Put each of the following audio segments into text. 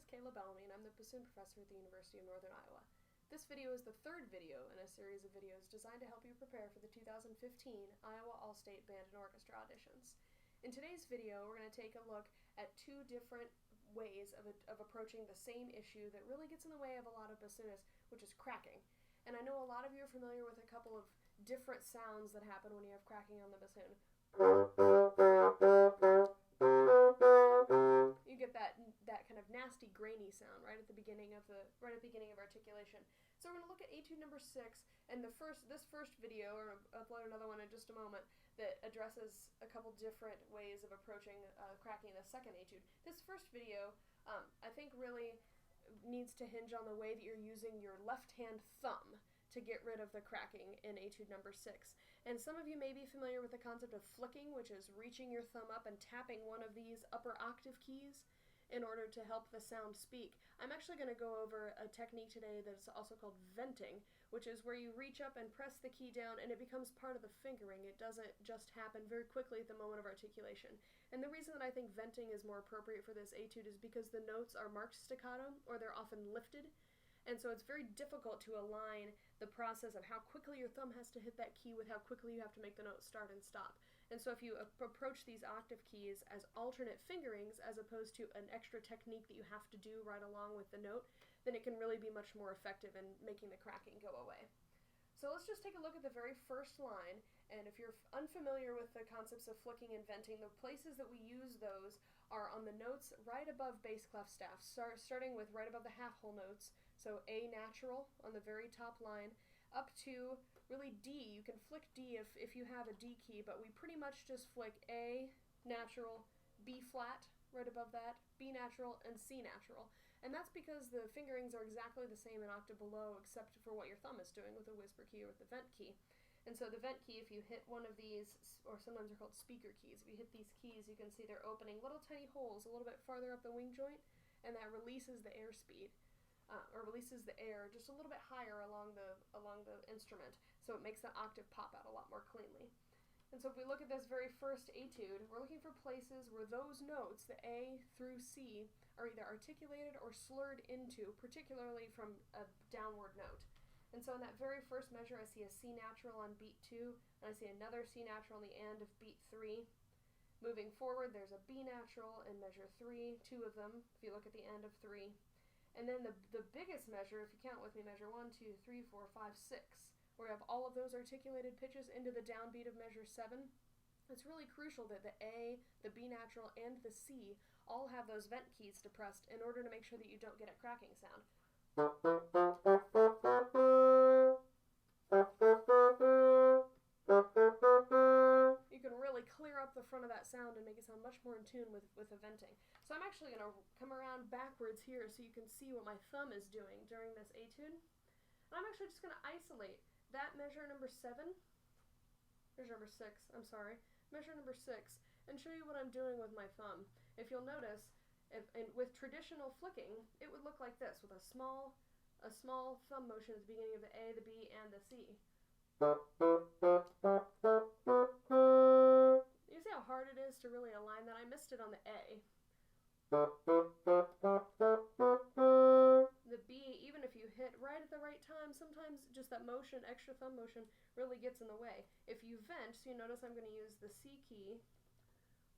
Kayla Bellamy, and I'm the bassoon professor at the University of Northern Iowa. This video is the third video in a series of videos designed to help you prepare for the 2015 Iowa All-State Band and Orchestra auditions. In today's video, we're going to take a look at two different ways of approaching the same issue that really gets in the way of a lot of bassoonists, which is cracking. And I know a lot of you are familiar with a couple of different sounds that happen when you have cracking on the bassoon. You get that kind of nasty, grainy sound right at the beginning of articulation. So we're going to look at Etude number 6, and this first video, or I'll upload another one in just a moment, that addresses a couple different ways of approaching cracking the second etude. This first video, I think, really needs to hinge on the way that you're using your left-hand thumb to get rid of the cracking in Etude number 6. And some of you may be familiar with the concept of flicking, which is reaching your thumb up and tapping one of these upper octave keys in order to help the sound speak. I'm actually going to go over a technique today that's also called venting, which is where you reach up and press the key down and it becomes part of the fingering. It doesn't just happen very quickly at the moment of articulation. And the reason that I think venting is more appropriate for this etude is because the notes are marked staccato, or they're often lifted. And so it's very difficult to align the process of how quickly your thumb has to hit that key with how quickly you have to make the note start and stop. And so if you approach these octave keys as alternate fingerings as opposed to an extra technique that you have to do right along with the note, then it can really be much more effective in making the cracking go away. So let's just take a look at the very first line, and if you're unfamiliar with the concepts of flicking and venting, the places that we use those are on the notes right above bass clef staff, starting with right above the half-hole notes, so A natural on the very top line, up to really D. You can flick D if you have a D key, but we pretty much just flick A natural, B flat right above that, B natural, and C natural. And that's because the fingerings are exactly the same an octave below, except for what your thumb is doing with the whisper key or with the vent key. And so the vent key, if you hit one of these, or sometimes they're called speaker keys, if you hit these keys, you can see they're opening little tiny holes a little bit farther up the wing joint, and that releases the airspeed, or releases the air just a little bit higher along the instrument, so it makes that octave pop out a lot more cleanly. And so if we look at this very first etude, we're looking for places where those notes, the A through C, are either articulated or slurred into, particularly from a downward note. And so in that very first measure, I see a C natural on beat 2, and I see another C natural on the end of beat 3. Moving forward, there's a B natural in measure 3, two of them, if you look at the end of 3. And then the biggest measure, if you count with me, measure 1, 2, 3, 4, 5, 6, where we have all of those articulated pitches into the downbeat of measure 7. It's really crucial that the A, the B natural, and the C all have those vent keys depressed in order to make sure that you don't get a cracking sound. You can really clear up the front of that sound and make it sound much more in tune with the venting. So I'm actually going to come around backwards here so you can see what my thumb is doing during this etude. And I'm actually just going to isolate that measure number 6, and show you what I'm doing with my thumb. If you'll notice, with traditional flicking, it would look like this, with a small thumb motion at the beginning of the A, the B, and the C. You see how hard it is to really align that? I missed it on the A. The B, even if you hit right at the right time, sometimes just that motion, extra thumb motion, really gets in the way. If you vent, so you notice I'm going to use the C key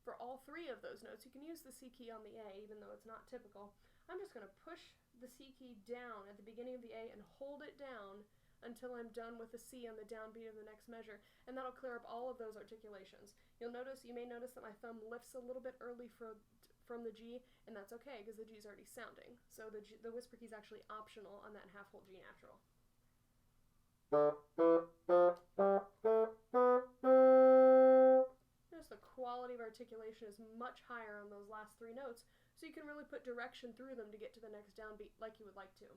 for all three of those notes. You can use the C key on the A, even though it's not typical. I'm just going to push the C key down at the beginning of the A and hold it down until I'm done with the C on the downbeat of the next measure, and that'll clear up all of those articulations. You may notice that my thumb lifts a little bit early from the G, and that's okay because the G is already sounding. So the whisper key is actually optional on that half-hole G natural. Notice the quality of articulation is much higher on those last three notes, so you can really put direction through them to get to the next downbeat like you would like to.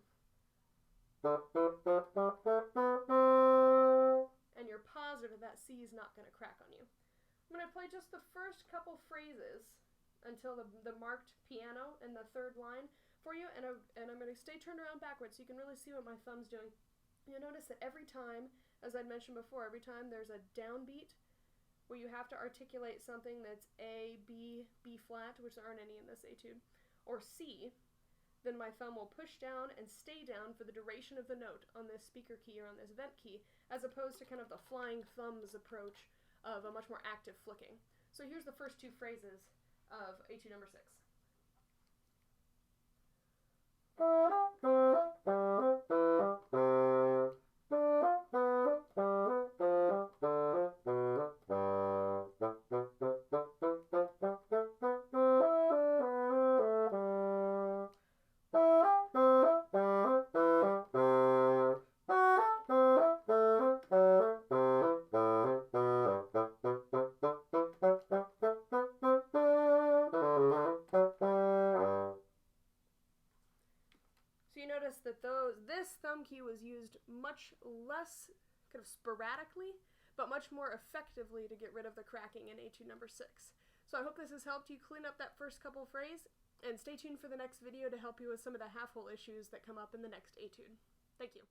And you're positive that C is not going to crack on you. I'm going to play just the first couple phrases until the marked piano in the third line for you, and I'm going to stay turned around backwards so you can really see what my thumb's doing. You'll notice that every time, as I'd mentioned before, every time there's a downbeat where you have to articulate something that's A, B, B flat, which there aren't any in this etude, or C, then my thumb will push down and stay down for the duration of the note on this speaker key or on this vent key, as opposed to kind of the flying thumbs approach of a much more active flicking. So here's the first two phrases of etude number 6. So you notice that this thumb key was used much less kind of sporadically, but much more effectively to get rid of the cracking in etude number 6. So I hope this has helped you clean up that first couple phrase, and stay tuned for the next video to help you with some of the half hole issues that come up in the next etude. Thank you.